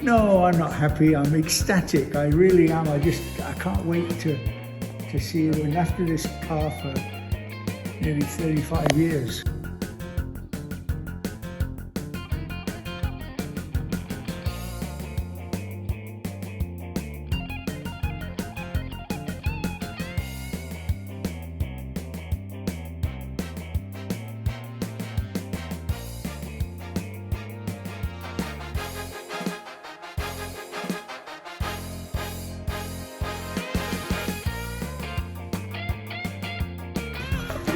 No, I'm not happy. I'm ecstatic. I really am. I can't wait to see it. And after this car for nearly 35 years.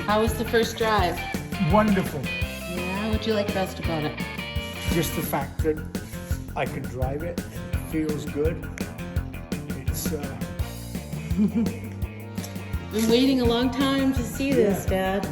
How was the first drive? Wonderful. Yeah, what'd you like best about it? Just the fact that I can drive it. It feels good. It's Been waiting a long time to see this, Dad.